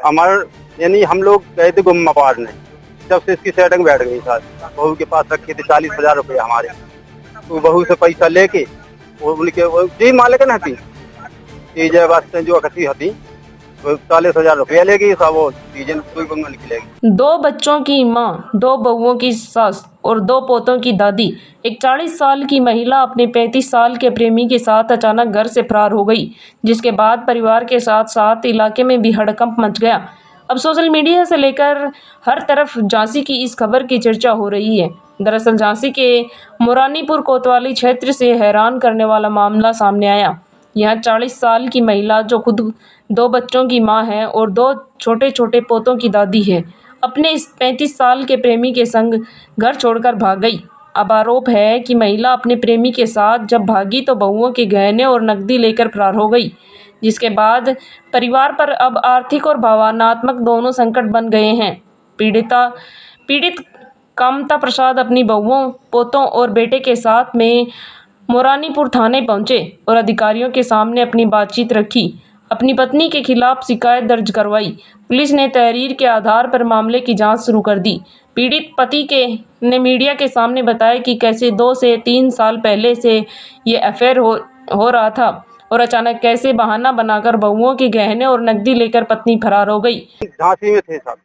हमारे यानी हम लोग गए थे गुम्मा पाड़ने, जब से इसकी सेटिंग बैठ गई था। बहू के पास रखे थे 40,000 रुपये हमारे, तो बहू से पैसा लेके वो उनके जी मालिक न हती चीजें वास्ते जो अखती हती 40,000 रुपया लेगी सब वो चीजें कोई बंगन निकलेगी। 2 बच्चों की मां, 2 बहुओं की सास और 2 पोतों की दादी, एक 40 साल की महिला अपने 35 साल के प्रेमी के साथ अचानक घर से फरार हो गई, जिसके बाद परिवार के साथ साथ इलाके में भी हड़कंप मच गया। अब सोशल मीडिया से लेकर हर तरफ झांसी की इस खबर की चर्चा हो रही है। दरअसल झांसी के मोरानीपुर कोतवाली क्षेत्र से हैरान करने वाला मामला सामने आया। यह 40 साल की महिला, जो खुद 2 बच्चों की मां है और 2 छोटे छोटे पोतों की दादी है, अपने इस 35 साल के प्रेमी के संग घर छोड़कर भाग गई। अब आरोप है कि महिला अपने प्रेमी के साथ जब भागी तो बहुओं के गहने और नकदी लेकर फरार हो गई, जिसके बाद परिवार पर अब आर्थिक और भावनात्मक दोनों संकट बन गए हैं। पीड़ित कामता प्रसाद अपनी बहुओं, पोतों और बेटे के साथ में मोरानीपुर थाने पहुंचे और अधिकारियों के सामने अपनी बातचीत रखी। अपनी पत्नी के खिलाफ शिकायत दर्ज करवाई। पुलिस ने तहरीर के आधार पर मामले की जांच शुरू कर दी। पीड़ित पति ने मीडिया के सामने बताया कि कैसे 2 से 3 साल पहले से ये अफेयर हो रहा था और अचानक कैसे बहाना बनाकर बहुओं के गहने और नकदी लेकर पत्नी फरार हो गई। झांसी में थे सब,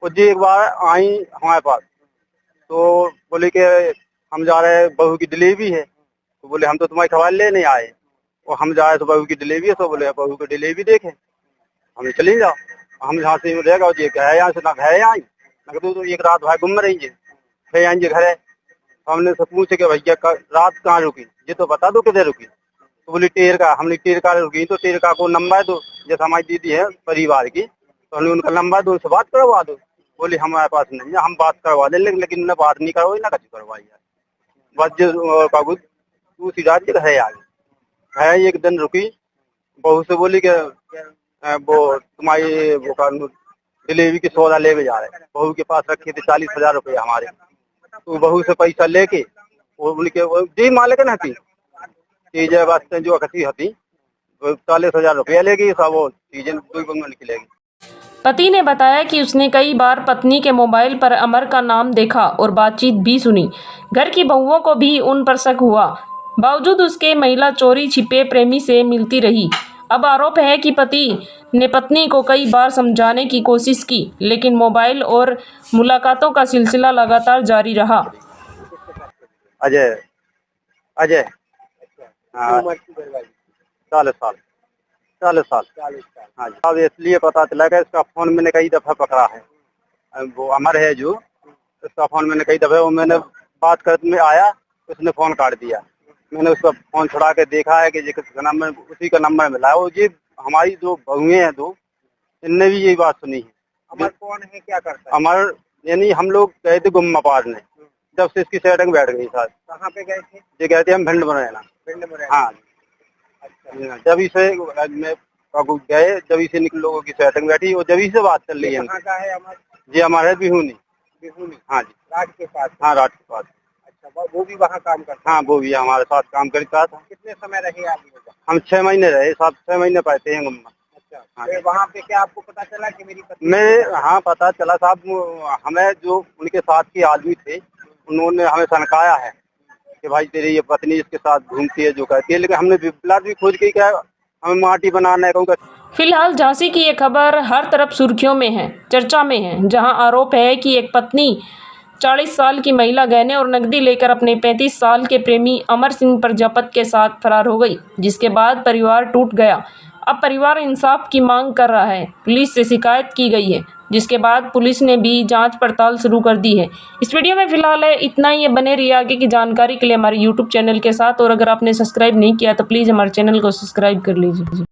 वो जी एक बार आई हमारे पास, तो बोले कि हम जा रहे हैं, बहू की डिलीवरी है। तो बोले हम तो तुम्हारी खबर लेने आए, और हम जा रहे तो बहू की डिलीवरी है। तो बोले बहू की डिलीवरी देखे, हम चले जाओ, हम झांसी में रहेगा जी घर यहाँ से ना घर आई ना तो एक रात भाई घूम रही है, फिर आएंगे घर है। हमने से पूछे कि भैया रात कहाँ रुकी, ये तो बता दो किधर रुकी। तो बोली टेर का, हमने टेर का रुकी, तो टेर का को नंबर दो, जैसे हमारी दीदी है परिवार की, तो हमने उनका नंबर दो, उनसे बात करवा दो। बोली हमारे पास नहीं है, हम बात करवा दें, लेकिन उन्हें बात नहीं करवाई ना कभी करवाई है। बस जो कागज दूसरी रात घर आ गई। है एक दिन रुकी, बहू से बोली कि वो तुम्हारी वो डिलीवरी की सौदा ले जा रहे, बहू के पास रखे थे 40,000 रुपये हमारे, तो बहू से पैसा लेके वो उनके जी मालिक न हती चीजें वास्ते जो अखती हती 40,000 रुपया लेगी सब वो चीजें कोई बंगन निकलेगी। पति ने बताया कि उसने कई बार पत्नी के मोबाइल पर अमर का नाम देखा और बातचीत भी सुनी। घर की बहुओं को भी उन पर शक हुआ, बावजूद उसके महिला चोरी छिपे प्रेमी से मिलती रही। अब आरोप है कि पति ने पत्नी को कई बार समझाने की कोशिश की, लेकिन मोबाइल और मुलाकातों का सिलसिला लगातार जारी रहा। अजय अजय हाँ 40 साल 40 साल हाँ जी। अब इसलिए पता चला कि इसका फोन मैंने कई दफा पकड़ा है, वो अमर है जो, इसका फोन मैंने कई दफा, वो मैंने बात करने में आया, उसने फोन काट दिया। मैंने उसका फोन छुड़ा के देखा है कि नंबर उसी का नंबर मिला है। वो जी हमारी जो बहुएं हैं दो, इनने भी यही बात सुनी है। अमर कौन है, क्या करता है? अमर यानी हम लोग गए थे गुम्मा पाड़ने, जब से इसकी सेटिंग बैठ गई था। कहाँ पे गए थे? ये गए थे हम भिंड मुरैना। पिंड में हाँ अच्छा, जब से मैं गए, जब से निकल लोगों की सेटिंग बैठी और जब से बात चल रही है। कहाँ का है अमर? जी हमारे बिहूनी। बिहुनी? हाँ जी राज के पास? हाँ रात के पास। अच्छा, वो भी वहाँ काम करता है? हाँ वो भी हमारे साथ काम करता था। कितने समय रहे आप लोग? हम 6 महीने रहे, 6 महीने पाते हैं गुम्मा। अच्छा, हाँ। फिर वहाँ पे क्या आपको पता चला कि मेरी पत्नी? मैं हाँ पता चला साहब, हमें जो उनके साथ के आदमी थे उन्होंने हमें सनकाया है कि भाई तेरी ये पत्नी इसके साथ घूमती है जो कहती है, लेकिन हमने प्लाट भी खोज के क्या हमें माटी बनाना है कहूँगा। फिलहाल झांसी की ये खबर हर तरफ सुर्खियों में है, चर्चा में है, जहां आरोप है कि एक पत्नी 40 साल की महिला गहने और नकदी लेकर अपने 35 साल के प्रेमी अमर सिंह प्रजापत के साथ फरार हो गई, जिसके बाद परिवार टूट गया। अब परिवार इंसाफ की मांग कर रहा है। पुलिस से शिकायत की गई है, जिसके बाद पुलिस ने भी जांच पड़ताल शुरू कर दी है। इस वीडियो में फिलहाल है इतना ही। बने रहिए आगे की जानकारी के लिए हमारे YouTube चैनल के साथ, और अगर आपने सब्सक्राइब नहीं किया तो प्लीज़ हमारे चैनल को सब्सक्राइब कर लीजिए।